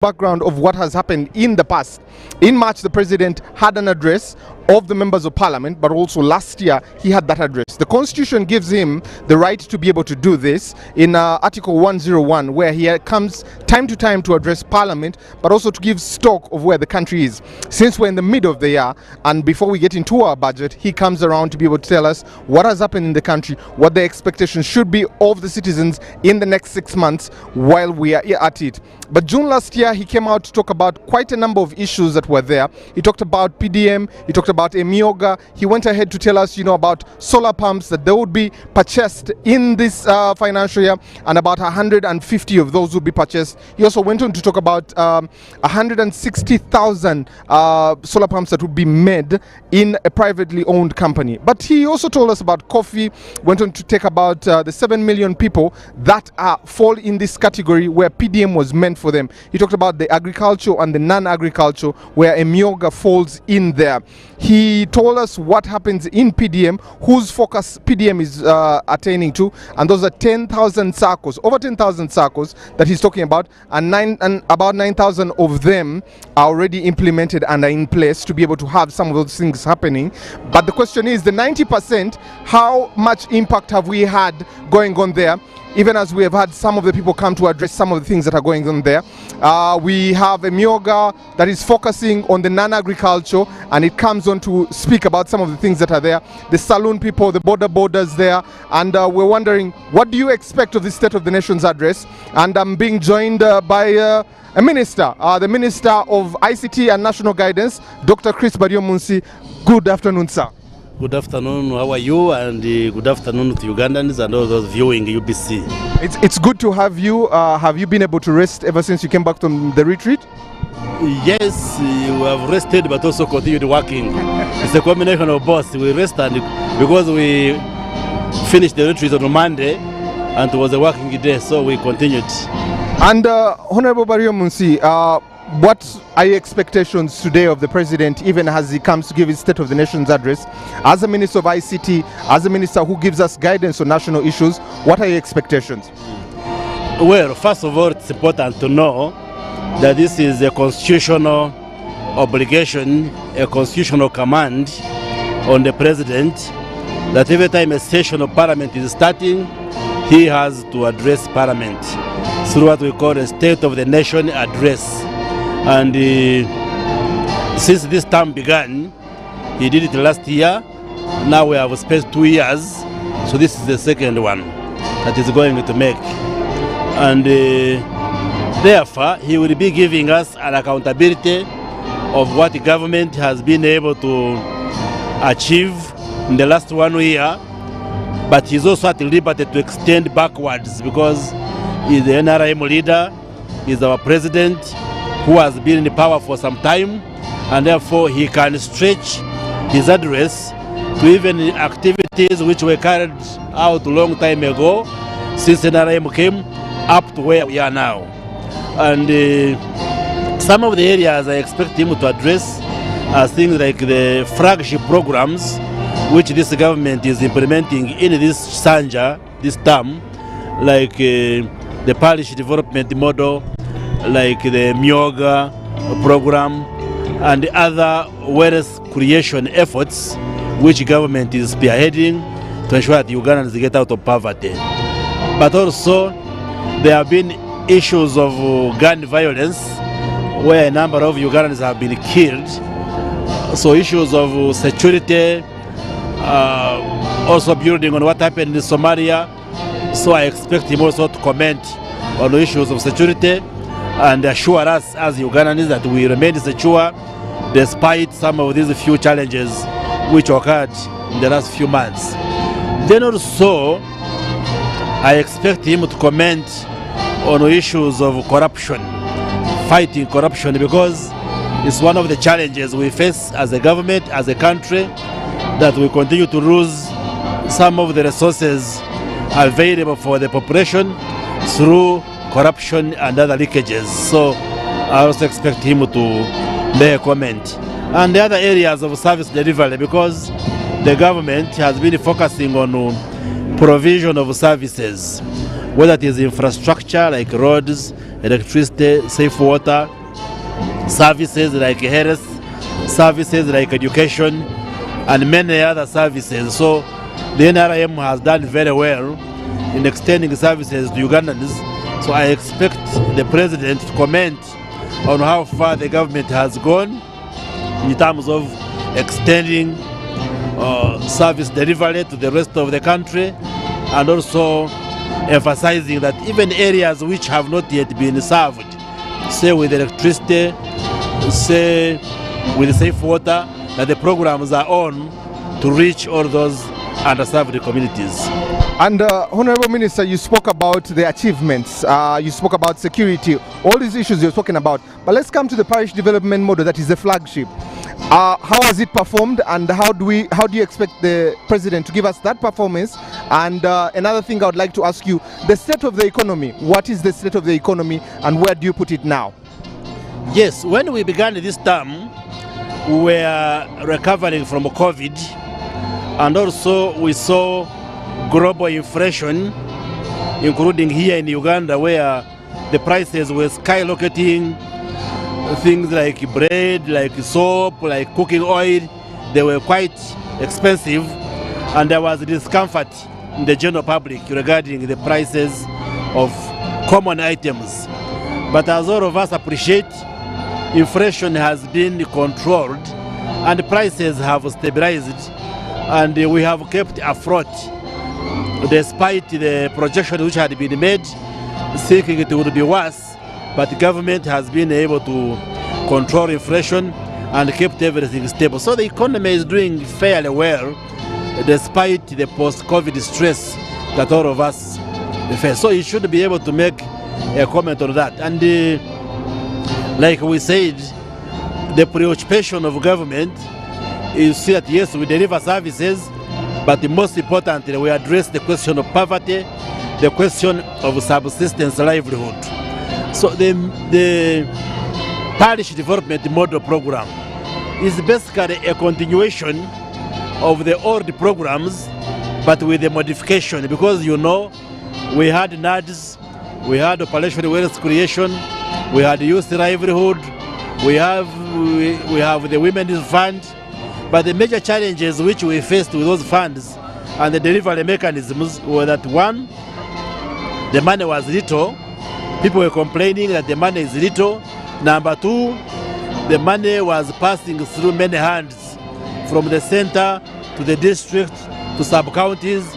Background of what has happened in the past. In March, the president had an address of the members of parliament, but also last year he had that address. The constitution gives him the right to be able to do this in Article 101, where he comes time to time to address parliament, but also to give stock of where the country is. Since we're in the middle of the year and before we get into our budget, he comes around to be able to tell us what has happened in the country, what the expectations should be of the citizens in the next 6 months while we are at it. But June last year, he came out to talk about quite a number of issues that were there. He talked about PDM, he talked about Emyoga. He went ahead to tell us, about solar pumps that they would be purchased in this financial year, and about 150 of those would be purchased. He also went on to talk about 160,000 solar pumps that would be made in a privately owned company. But he also told us about coffee, went on to talk about the 7 million people that fall in this category where PDM was meant for them. He talked about the agriculture and the non-agriculture where Emyoga falls in there. He told us what happens in PDM, whose focus PDM is attaining to, and those are 10,000 circles, over 10,000 circles that he's talking about, and about 9,000 of them are already implemented and are in place to be able to have some of those things happening. But the question is, the 90%, how much impact have we had going on there? Even as we have had some of the people come to address some of the things that are going on there. We have Emyoga that is focusing on the non-agriculture, and it comes on to speak about some of the things that are there. The saloon people, the borders there, and we're wondering, what do you expect of the State of the Nation's address? And I'm being joined by a minister, the Minister of ICT and National Guidance, Dr. Chris Baryomunsi. Good afternoon, sir. Good afternoon, how are you? And good afternoon to Ugandans and all those viewing UBC. It's good to have you. Have you been able to rest ever since you came back from the retreat? Yes, we have rested but also continued working. It's a combination of both. We rested because we finished the retreat on Monday and it was a working day, so we continued. And Honorable Baryomunsi, what are your expectations today of the president, even as he comes to give his State of the Nation's address? As a Minister of ICT, as a minister who gives us guidance on national issues, what are your expectations? Well, first of all, it's important to know that this is a constitutional obligation, a constitutional command on the president, that every time a session of parliament is starting, he has to address parliament through what we call a State of the Nation address. And since this term began, he did it last year. Now we have spent 2 years, so this is the second one that he's going to make. And therefore, he will be giving us an accountability of what the government has been able to achieve in the last 1 year, but he's also at liberty to extend backwards because he's the NRM leader, he's our president, who has been in power for some time, and therefore he can stretch his address to even activities which were carried out a long time ago, since NRM came, up to where we are now. And some of the areas I expect him to address are things like the flagship programs which this government is implementing in this Sanja, this term, like the parish development model, like the Emyoga program and the other wealth creation efforts which government is spearheading to ensure that Ugandans get out of poverty. But also there have been issues of gun violence where a number of Ugandans have been killed. So issues of security, also building on what happened in Somalia. So I expect him also to comment on the issues of security and assure us as Ugandans that we remain secure despite some of these few challenges which occurred in the last few months. Then also, I expect him to comment on issues of corruption, fighting corruption, because it's one of the challenges we face as a government, as a country, that we continue to lose some of the resources available for the population through corruption and other leakages. So I also expect him to make a comment. And the other areas of service delivery, because the government has been focusing on provision of services. whether it is infrastructure like roads, electricity, safe water, services like health, services like education, and many other services. So the NRM has done very well in extending services to Ugandans. So I expect the president to comment on how far the government has gone in terms of extending service delivery to the rest of the country, and also emphasizing that even areas which have not yet been served, say with electricity, say with safe water, that the programs are on to reach all those underserved communities. And Honorable Minister, you spoke about the achievements, you spoke about security, all these issues you're talking about. But let's come to the parish development model that is the flagship. How has it performed, and how do you expect the president to give us that performance? And another thing I would like to ask you, the state of the economy. What is the state of the economy, and where do you put it now? Yes, when we began this term, we were recovering from COVID, and also we saw global inflation, including here in Uganda, where the prices were skyrocketing. Things like bread, like soap, like cooking oil, they were quite expensive, and there was discomfort in the general public regarding the prices of common items. But as all of us appreciate, inflation has been controlled and prices have stabilized, and we have kept afloat despite the projection which had been made thinking it would be worse. But the government has been able to control inflation and kept everything stable. So the economy is doing fairly well despite the post-COVID stress that all of us face. So you should be able to make a comment on that. And like we said, the preoccupation of government is see that yes, we deliver services, but the most importantly, we address the question of poverty, the question of subsistence livelihood. So the parish development model program is basically a continuation of the old programs, but with a modification, because you know we had NADS, we had Operation Wealth Creation, we had Youth Livelihood, we have the Women's Fund, but the major challenges which we faced with those funds and the delivery mechanisms were that one, the money was little. People were complaining that the money is little. Number two, the money was passing through many hands, from the center to the district to sub-counties,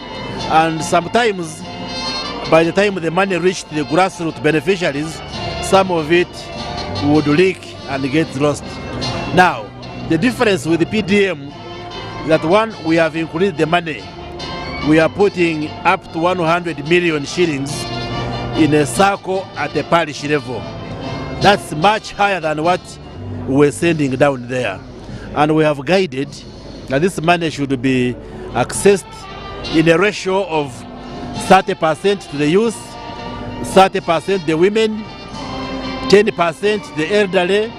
and sometimes by the time the money reached the grassroots beneficiaries, some of it would leak and get lost. Now, the difference with the PDM is that one, we have increased the money. We are putting up to 100 million shillings in a circle at the parish level. That's much higher than what we're sending down there. And we have guided that this money should be accessed in a ratio of 30% to the youth, 30% the women, 10% the elderly,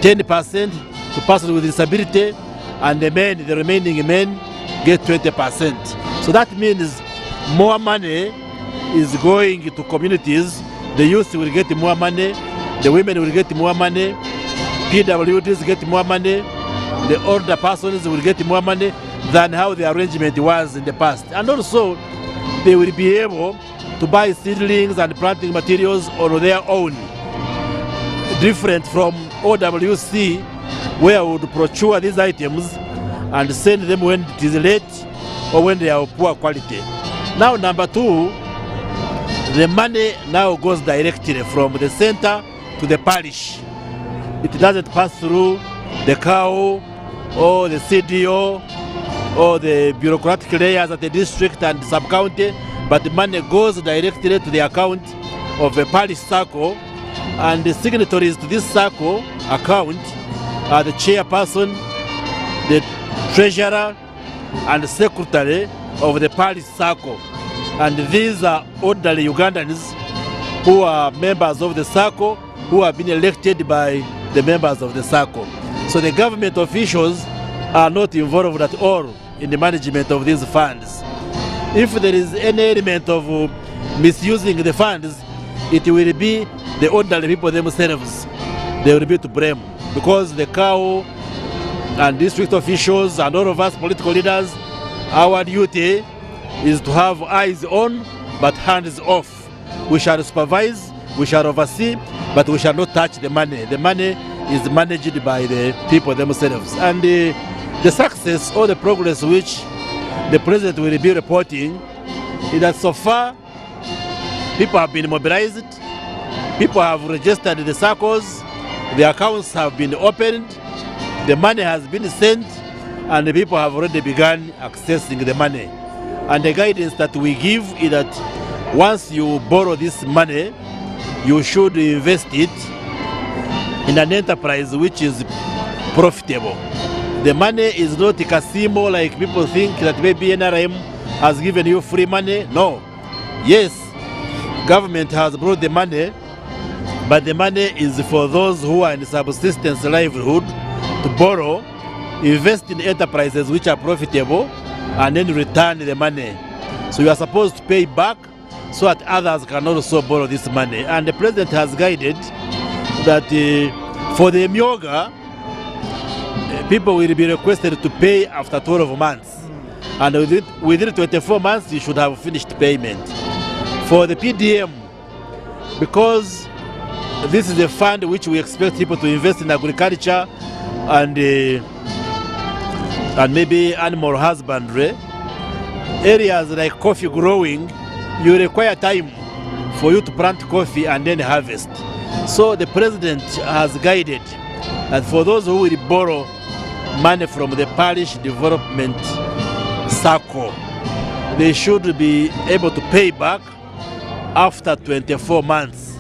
10% to persons with disability, and the men, the remaining men, get 20%. So that means more money is going to communities. The youth will get more money, the women will get more money, PWDs get more money, the older persons will get more money than how the arrangement was in the past. And also, they will be able to buy seedlings and planting materials on their own, different from OWC, where we would procure these items and send them when it is late or when they are of poor quality. Now, number two, the money now goes directly from the center to the parish. It doesn't pass through the CAO or the CDO or the bureaucratic layers at the district and sub-county, but the money goes directly to the account of a parish circle, and the signatories to this circle account are the chairperson, the treasurer, and the secretary of the parish circle. And these are ordinary Ugandans who are members of the circle, who have been elected by the members of the circle. So the government officials are not involved at all in the management of these funds. If there is any element of misusing the funds, it will be the ordinary people themselves. They will be to blame, because the cow and district officials and all of us political leaders, our duty is to have eyes on but hands off. We shall supervise, we shall oversee, but we shall not touch the money. The money is managed by the people themselves. And the success or the progress which the president will be reporting is that so far people have been mobilized, people have registered the circles, the accounts have been opened, the money has been sent, and the people have already begun accessing the money. And the guidance that we give is that once you borrow this money, you should invest it in an enterprise which is profitable. The money is not a casino like people think that maybe NRM has given you free money. No. Yes, government has brought the money, but the money is for those who are in subsistence livelihood to borrow, invest in enterprises which are profitable, and then return the money. So you are supposed to pay back so that others can also borrow this money. And the president has guided that for the Myoga, people will be requested to pay after 12 months. And within 24 months, you should have finished payment. For the PDM, because this is a fund which we expect people to invest in agriculture and maybe animal husbandry, areas like coffee growing, you require time for you to plant coffee and then harvest. So the president has guided that for those who will borrow money from the parish development circle, they should be able to pay back after 24 months,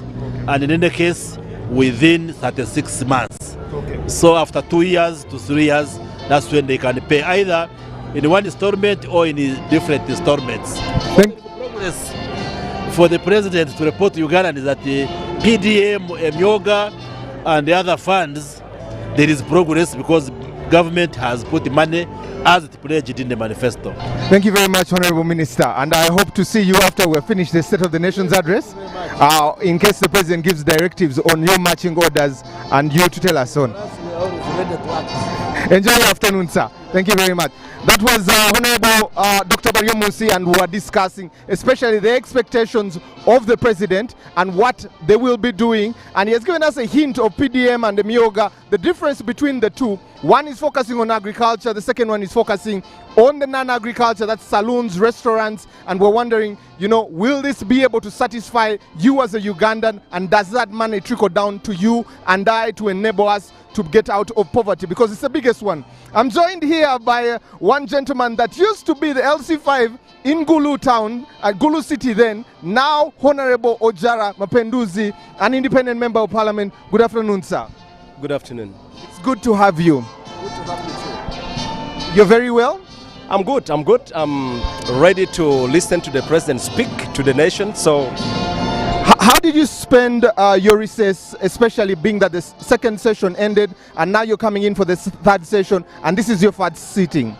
and in any case within 36 months. Okay. So after 2 years to 3 years, that's when they can pay either in one installment or in different installments. The progress for the president to report to Uganda is that the PDM, Myoga, and the other funds, there is progress because government has put the money as it pledged in the manifesto. Thank you very much, Honorable Minister, and I hope to see you after we finish the State of the Nation's address, in case the President gives directives on your marching orders and you to tell us on. Enjoy your afternoon, sir. Thank you very much. That was Honorable Dr. Barrio Munsi, and we were discussing especially the expectations of the President and what they will be doing. And he has given us a hint of PDM and the Myoga, the difference between the two. One is focusing on agriculture, the second one is focusing on the non-agriculture, that's saloons, restaurants, and we're wondering, you know, will this be able to satisfy you as a Ugandan, and does that money trickle down to you and I to enable us to get out of poverty, because it's the biggest one. I'm joined here by one gentleman that used to be the LC5 in Gulu town, Gulu city then, now Honorable Ojara Mapenduzi, an independent member of parliament. Good afternoon, sir. Good afternoon. It's good to have you. Good to have you too. You're very well? I'm good. I'm ready to listen to the president speak to the nation. So, how did you spend your recess, especially being that the second session ended and now you're coming in for the third session and this is your first sitting?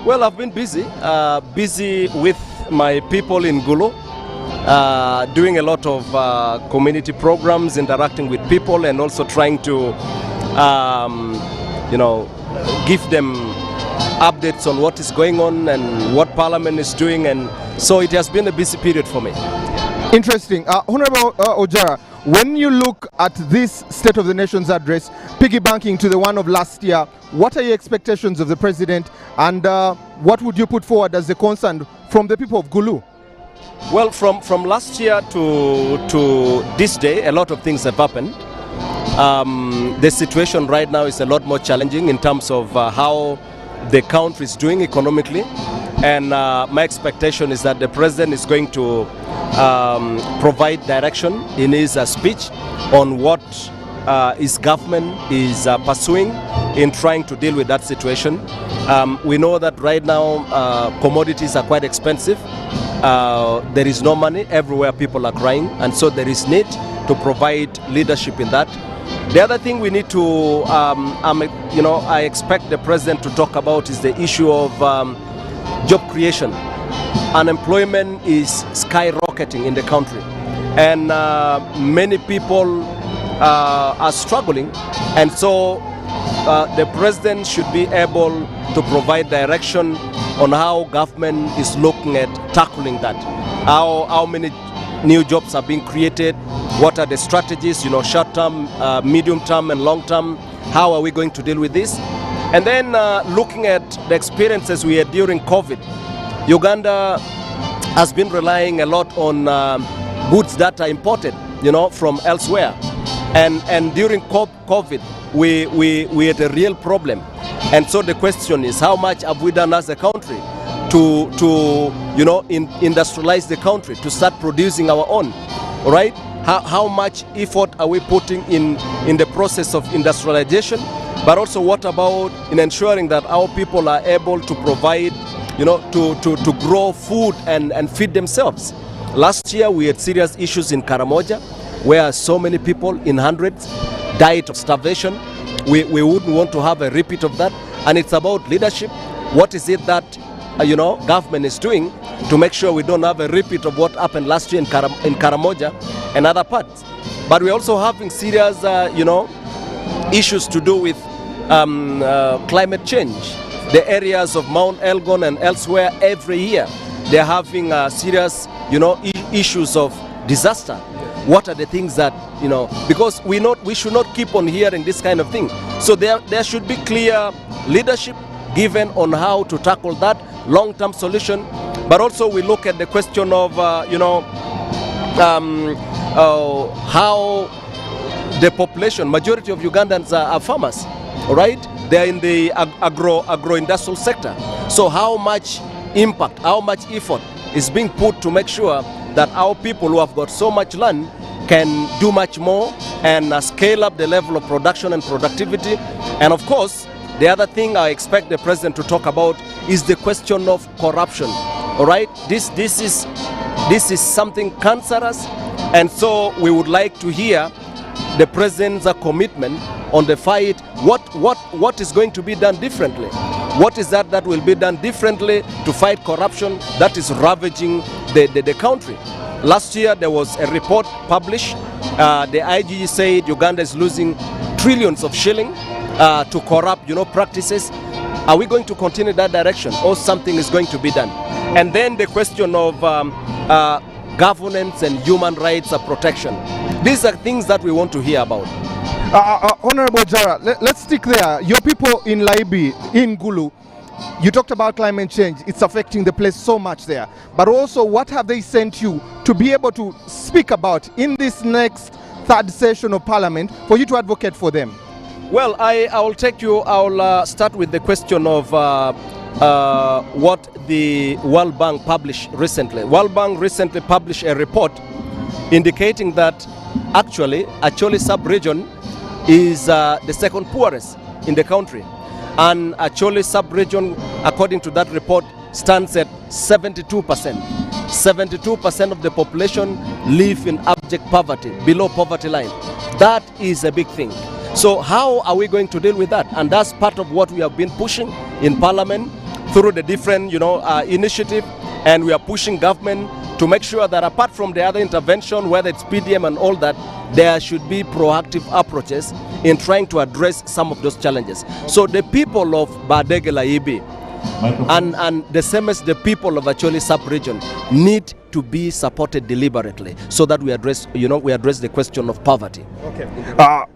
Well, I've been busy with my people in Gulu, doing a lot of community programs, interacting with people, and also trying to, give them updates on what is going on and what Parliament is doing, and so it has been a busy period for me. Interesting. Honorable Ojara, when you look at this State of the Nation's address, piggybacking to the one of last year, what are your expectations of the President, and what would you put forward as a concern from the people of Gulu? Well, from last year to this day, a lot of things have happened. The situation right now is a lot more challenging in terms of how the country is doing economically, and my expectation is that the President is going to provide direction in his speech on what his government is pursuing in trying to deal with that situation. We know that right now commodities are quite expensive. There is no money everywhere, people are crying, and so there is need to provide leadership in that. The other thing we need to, I expect the President to talk about is the issue of job creation. unemployment is skyrocketing in the country, and many people are struggling, and so the president should be able to provide direction on how government is looking at tackling that. How many new jobs are being created? What are the strategies, short-term, medium-term, and long-term? How are we going to deal with this? And then looking at the experiences we had during COVID, Uganda has been relying a lot on goods that are imported, from elsewhere. And during COVID, we had a real problem. And so the question is, how much have we done as a country to industrialize the country, to start producing our own, all right? How much effort are we putting in the process of industrialization? But also, what about in ensuring that our people are able to provide, to grow food and feed themselves? Last year, we had serious issues in Karamoja, where so many people in hundreds died of starvation. We wouldn't want to have a repeat of that. And it's about leadership. What is it that government is doing to make sure we don't have a repeat of what happened last year in Karamoja and other parts? But we're also having serious, issues to do with climate change. The areas of Mount Elgon and elsewhere, every year they're having serious, issues of disaster. What are the things that, because we should not keep on hearing this kind of thing. So there should be clear leadership given on how to tackle that long-term solution. But also we look at the question of, how the population, majority of Ugandans are farmers, all right? They're in the agro-industrial sector. So how much impact, how much effort is being put to make sure that our people who have got so much land can do much more and scale up the level of production and productivity. And of course, the other thing I expect the president to talk about is the question of corruption. All right, this is something cancerous, and so we would like to hear the president's commitment on the fight. What is going to be done differently? What is that will be done differently to fight corruption that is ravaging the country? Last year there was a report published. The IG said Uganda is losing trillions of shillings to corrupt practices. Are we going to continue that direction, or something is going to be done? And then the question of governance and human rights protection. These are things that we want to hear about. Honorable Jara, let's stick there. Your people in Laibi, in Gulu, you talked about climate change. It's affecting the place so much there. But also, what have they sent you to be able to speak about in this next third session of Parliament for you to advocate for them? Well, I will start with the question of what the World Bank published recently. World Bank recently published a report indicating that actually Acholi sub-region is the second poorest in the country. And Acholi sub-region, according to that report, stands at 72%. 72% of the population live in abject poverty, below poverty line. That is a big thing. So how are we going to deal with that? And that's part of what we have been pushing in Parliament through the different initiative, and we are pushing government to make sure that apart from the other intervention, whether it's PDM and all that, there should be proactive approaches in trying to address some of those challenges. So the people of Badegela Ibi and the same as the people of Acholi sub-region need to be supported deliberately so that we address the question of poverty. Okay.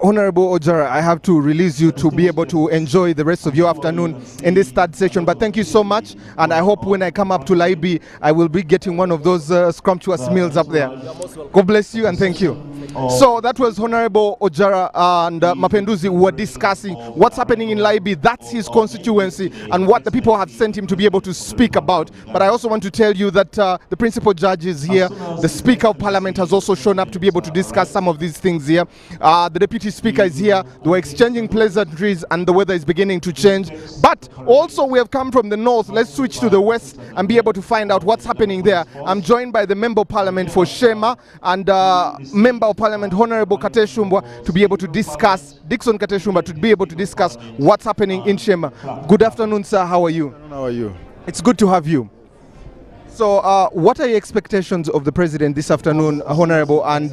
Honorable Ojara, I have to release you to be able to enjoy the rest of your afternoon in this third session. But thank you so much, and I hope when I come up to Laibi, I will be getting one of those scrumptious meals up there. God bless you and thank you. So that was Honorable Ojara and Mapenduzi who were discussing what's happening in Laibi. That's his constituency and what the people have sent him to be able to speak about. But I also want to tell you that the principal judge is here. The Speaker of Parliament has also shown up to be able to discuss some of these things here. The Deputy Speaker is here. They were exchanging pleasantries and the weather is beginning to change. But also we have come from the north. Let's switch to the west and be able to find out what's happening there. I'm joined by the Member of Parliament for Shema and Member of Parliament Honorable Kateshumbwa to be able to discuss, Dixon Kateshumbwa, to be able to discuss what's happening in Shema. Good afternoon, sir. How are you? How are you? It's good to have you. So, what are your expectations of the president this afternoon, Honorable, and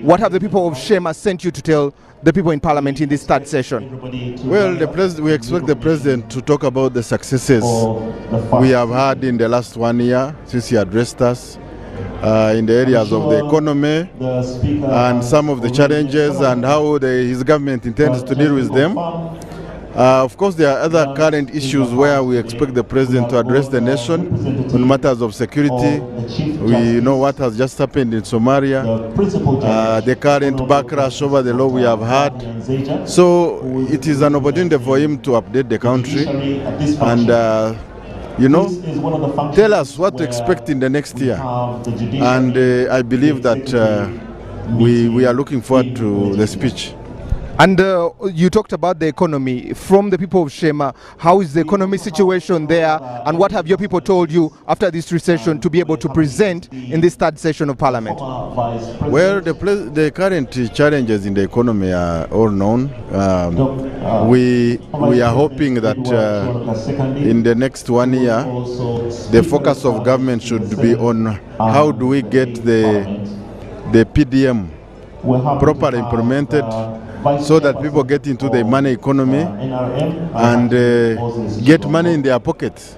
what have the people of Shema sent you to tell the people in Parliament in this third session? Well, we expect the president to talk about the successes we have had in the last 1 year since he addressed us in the areas of the economy and some of the challenges and how his government intends to deal with them. Of course, there are other current issues where we expect the president to address the nation on matters of security. We know what has just happened in Somalia, the current backlash over the law we have had. So it is an opportunity for him to update the country and tell us what to expect in the next year. And I believe that we are looking forward to the speech. And you talked about the economy. From the people of Shema, how is the economy situation there, and what have your people told you after this recession to be able to present in this third session of Parliament? Well, the current challenges in the economy are all known. We are hoping that in the next 1 year, the focus of government should be on how do we get the PDM properly implemented, so that people get into the money economy and get money in their pockets.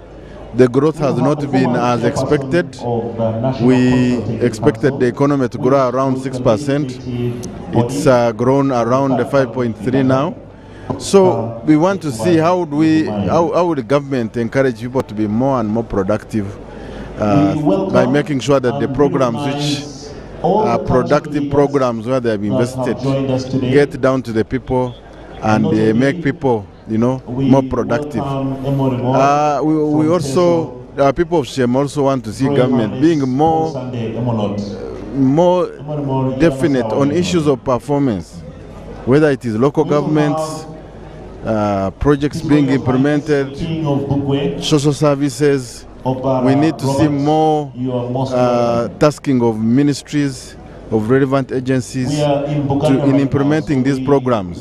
The growth has not been as expected. We expected the economy to grow around 6%. It's grown around 5.3 now. So we want to see how would the government encourage people to be more and more productive by making sure that the programs which productive programs where they have invested get down to the people and make people, more productive. We also, people of Shem also want to see government being more definite on issues of performance, whether it is local governments, projects being implemented, social services. We need to see more tasking of ministries, of relevant agencies in implementing these programs.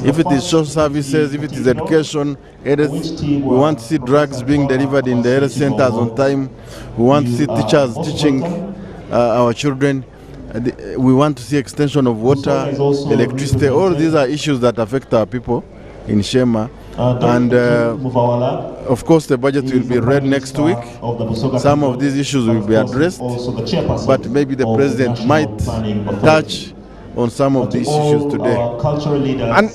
If it is social services, if it is education, we want to see drugs being delivered in the health centers on time. We want to see teachers teaching our children. We want to see extension of water, electricity. All these are issues that affect our people in Shema. And of course the budget will be read next week. Some of these issues will be addressed, but maybe the president might touch on some of these issues today.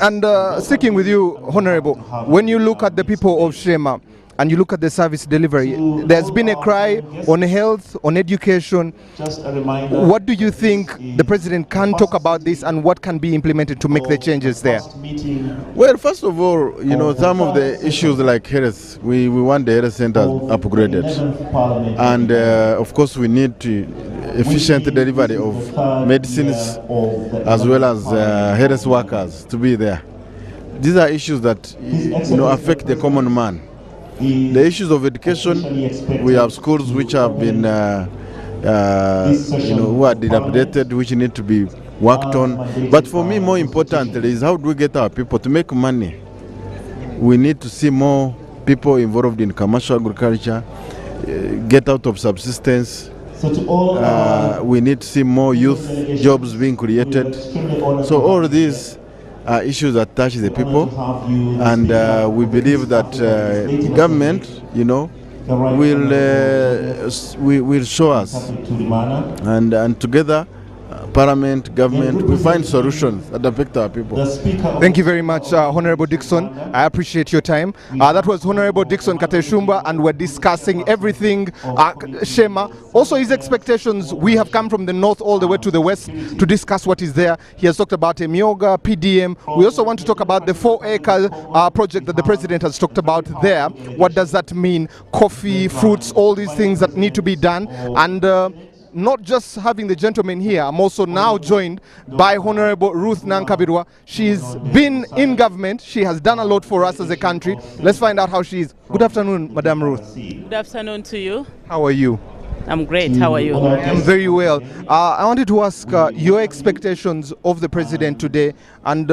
And sticking with you, Honorable, when you look at the people of Shema and you look at the service delivery, there's been a cry on health, on education. What do you think the president can talk about this, and what can be implemented to make the changes there? Well, first of all, some of the issues like health, we want the health centers upgraded. And of course we need efficient delivery of medicines as well as health workers to be there. These are issues that affect the common man. The issues of education, we have schools which have been, who are dilapidated, which need to be worked on. But for me, more importantly, is how do we get our people to make money? We need to see more people involved in commercial agriculture, get out of subsistence. We need to see more youth jobs being created. So all these issues that touch the people, and we believe that government, will show us, and together, Parliament, government, we find solutions that affect our people. Thank you very much, Honorable Dixon. I appreciate your time. That was Honorable Dixon Kateshumba, and we're discussing everything Shema. Also his expectations. We have come from the north all the way to the west to discuss what is there. He has talked about Emyoga, PDM. We also want to talk about the 4-acre project that the president has talked about there. What does that mean? Coffee, fruits, all these things that need to be done. And not just having the gentleman here, I'm also now joined by Honorable Ruth Nankabirwa. She's been in government. She has done a lot for us as a country. Let's find out how she is. Good afternoon, Madam Ruth. Good afternoon to you. How are you? I'm great. How are you? I'm very well. I wanted to ask your expectations of the president today, and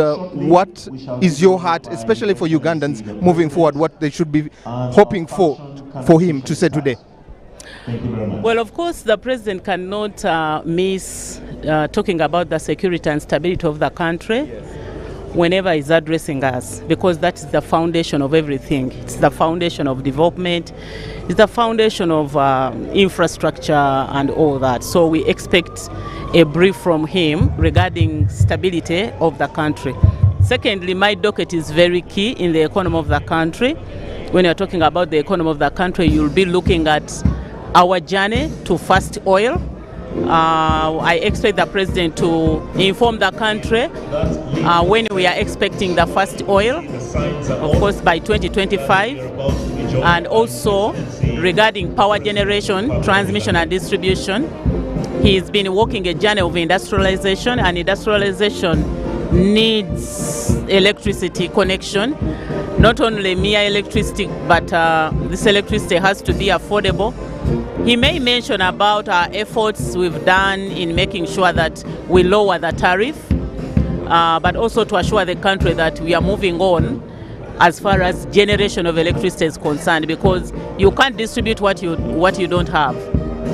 what is your heart, especially for Ugandans moving forward, what they should be hoping for him to say today? Well, of course, the president cannot miss talking about the security and stability of the country whenever he's addressing us, because that is the foundation of everything. It's the foundation of development. It's the foundation of infrastructure and all that. So we expect a brief from him regarding stability of the country. Secondly, my docket is very key in the economy of the country. When you're talking about the economy of the country, you'll be looking at our journey to fast oil. I expect the president to inform the country when we are expecting the first oil, of course by 2025, and also regarding power generation, transmission and distribution. He's been working a journey of industrialization, and industrialization needs electricity connection, not only mere electricity, but this electricity has to be affordable. He may mention about our efforts we've done in making sure that we lower the tariff, but also to assure the country that we are moving on as far as generation of electricity is concerned, because you can't distribute what you don't have.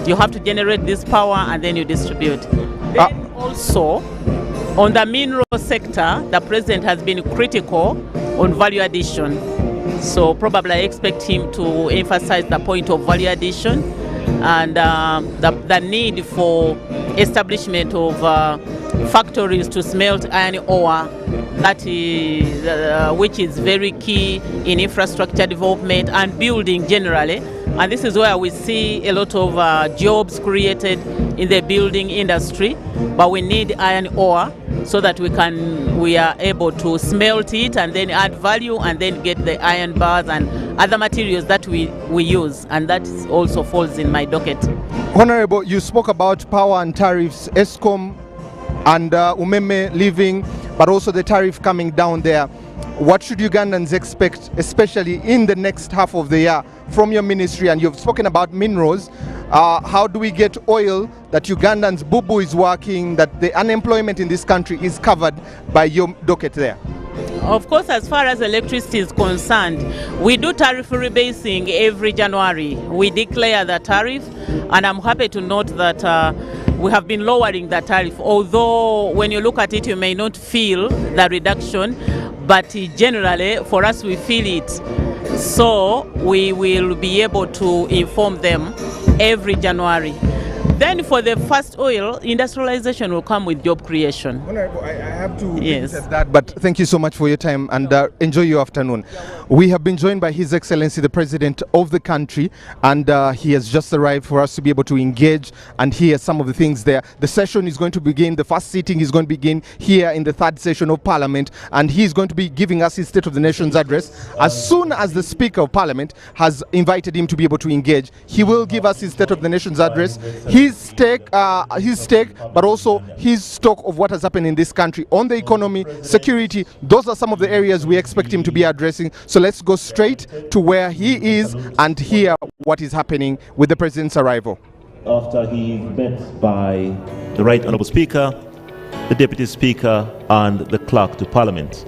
You have to generate this power and then you distribute. Then also, on the mineral sector, the president has been critical on value addition. So probably I expect him to emphasize the point of value addition and the need for establishment of factories to smelt iron ore, that is, which is very key in infrastructure development and building generally. And this is where we see a lot of jobs created in the building industry, but we need iron ore so that we are able to smelt it and then add value and then get the iron bars and other materials that we use, and that also falls in my docket. Honorable, you spoke about power and tariffs, ESCOM and Umeme leaving, but also the tariff coming down there. What should Ugandans expect, especially in the next half of the year, from your ministry? And you've spoken about minerals. How do we get oil that Ugandans, Bubu is working, that the unemployment in this country is covered by your docket there? Of course, as far as electricity is concerned, we do tariff rebasing every January. We declare the tariff, and I'm happy to note that we have been lowering the tariff, although when you look at it, you may not feel the reduction, but generally, for us, we feel it. So we will be able to inform them every January. Then for the first oil, industrialization will come with job creation. Honorable, I have to Yes. at that, but thank you so much for your time and enjoy your afternoon. We have been joined by His Excellency the President of the country, and he has just arrived for us to be able to engage and hear some of the things there. The session is going to begin, the first sitting is going to begin here in the third session of Parliament, and he's going to be giving us his State of the Nation's address. As soon as the Speaker of Parliament has invited him to be able to engage, he will give us his State of the Nation's address, his stake, but also his stock of what has happened in this country on the economy, security. Those are some of the areas we expect him to be addressing. So let's go straight to where he is and hear what is happening with the President's arrival. After he met by the Right Honourable Speaker, the Deputy Speaker and the Clerk to Parliament.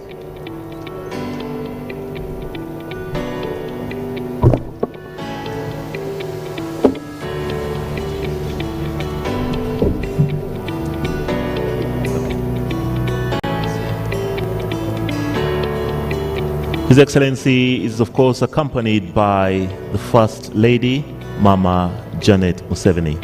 His Excellency is of course accompanied by the First Lady, Mama Janet Museveni.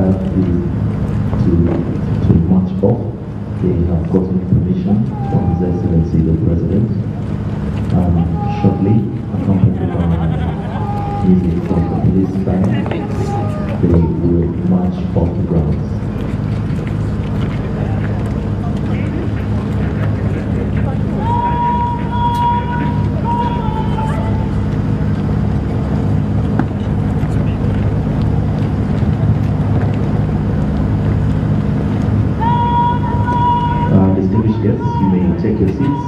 have to march off. They have gotten permission from His Excellency the President. Shortly, accompanied by music from the police band, they will march off the grounds. Distinguished guests, you may take your seats.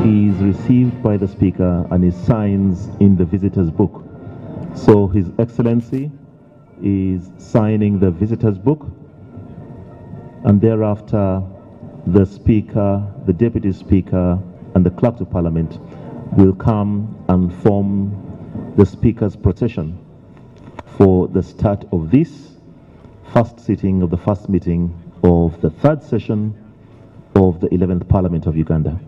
is received by the Speaker and he signs in the visitor's book. So His Excellency is signing the visitor's book, and thereafter the Speaker, the Deputy Speaker, and the Clerk to Parliament will come and form the Speaker's procession for the start of this first sitting of the first meeting of the third session of the 11th Parliament of Uganda.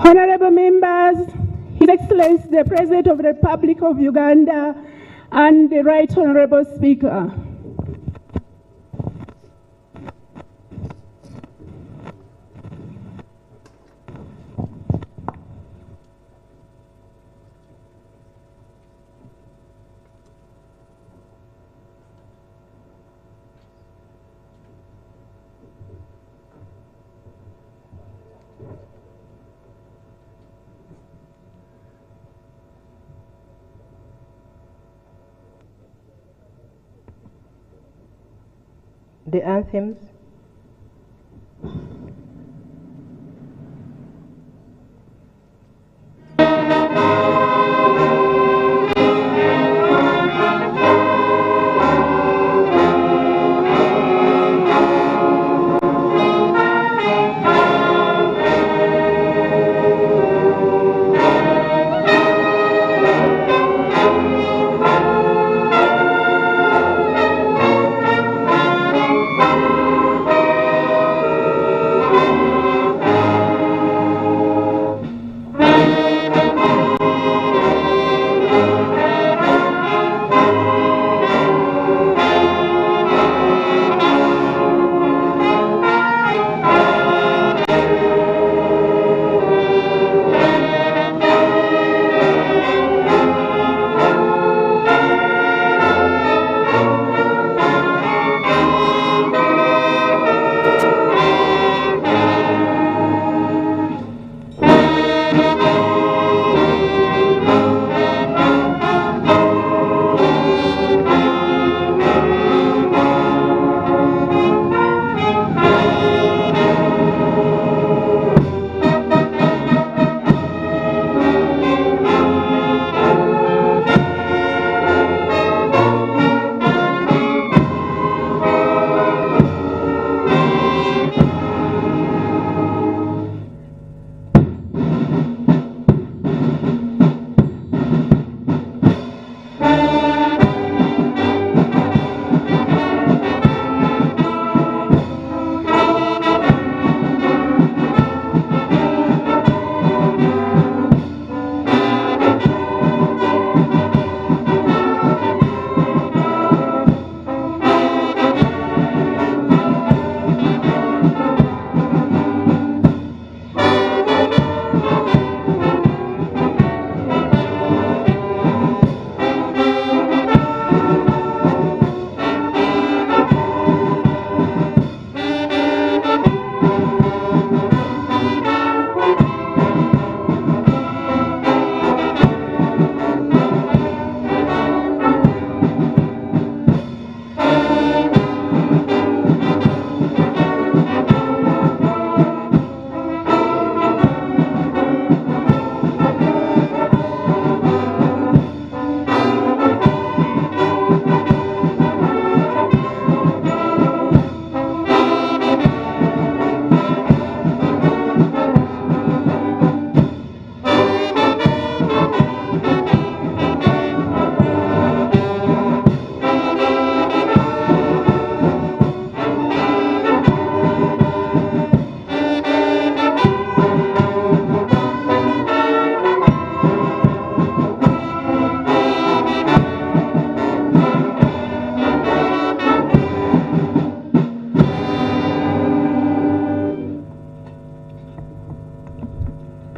Honorable members, His Excellency the President of the Republic of Uganda and the Right Honorable Speaker. The anthems.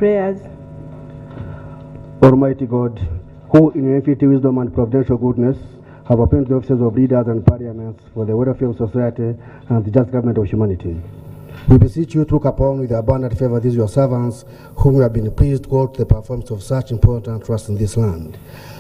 prayers. Almighty God, who in your infinite wisdom and providential goodness have appointed the offices of leaders and parliaments for the welfare of society and the just government of humanity, we beseech you to look upon with abundant favor these your servants, whom you have been pleased to call to the performance of such important trust in this land.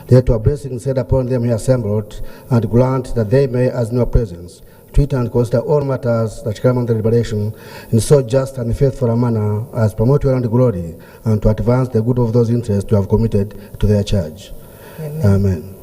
Let your blessings set upon them here assembled, and grant that they may, as in your presence, treat and consider all matters that come under deliberation in so just and faithful a manner as promote your own glory and to advance the good of those interests you have committed to their charge. Amen. Amen.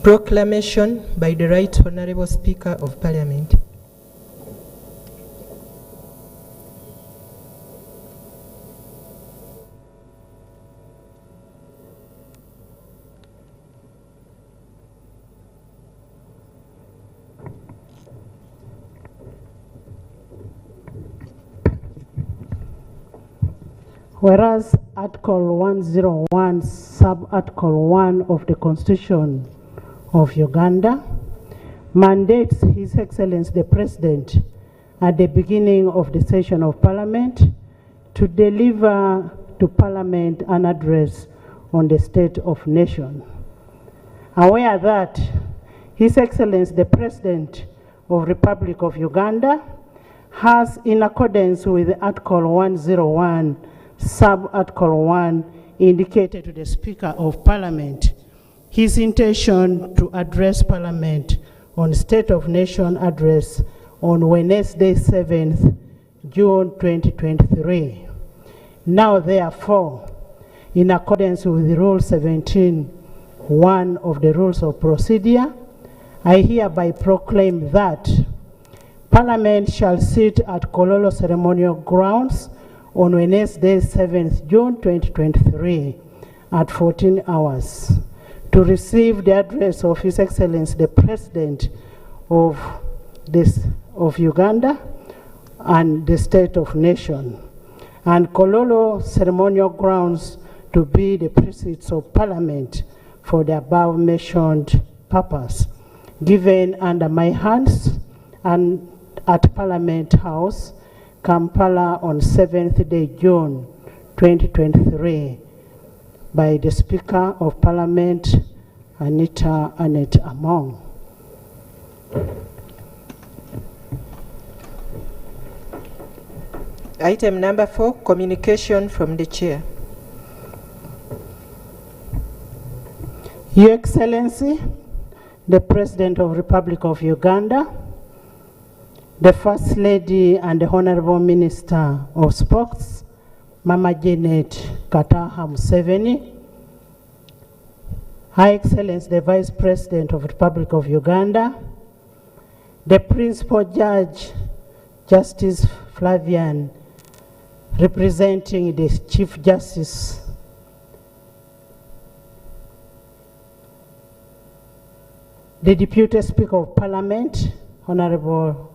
Proclamation by the Right Honourable Speaker of Parliament. Whereas Article 101, Sub-Article 1 of the Constitution of Uganda mandates His Excellency the President at the beginning of the session of Parliament to deliver to Parliament an address on the state of nation. Aware that His Excellency the President of the Republic of Uganda has, in accordance with Article 101, Sub-Article 1, indicated to the Speaker of Parliament his intention to address Parliament on State of Nation address on Wednesday, 7th June 2023. Now, therefore, in accordance with Rule 17(1) of the Rules of Procedure, I hereby proclaim that Parliament shall sit at Kololo Ceremonial Grounds on Wednesday, 7th June 2023 at 14 hours. To receive the address of His Excellency the President of Uganda and the State of Nation, and Kololo Ceremonial Grounds to be the precincts of Parliament for the above mentioned purpose, given under my hands and at Parliament House, Kampala on 7th day June 2023. By the Speaker of Parliament, Anita Annette Among. Item number 4, communication from the Chair. Your Excellency, the President of the Republic of Uganda, the First Lady and the Honorable Minister of Sports, Mama Janet Kaguta Museveni, High Excellency the Vice President of the Republic of Uganda, the Principal Judge, Justice Flavian, representing the Chief Justice, the Deputy Speaker of Parliament, Honorable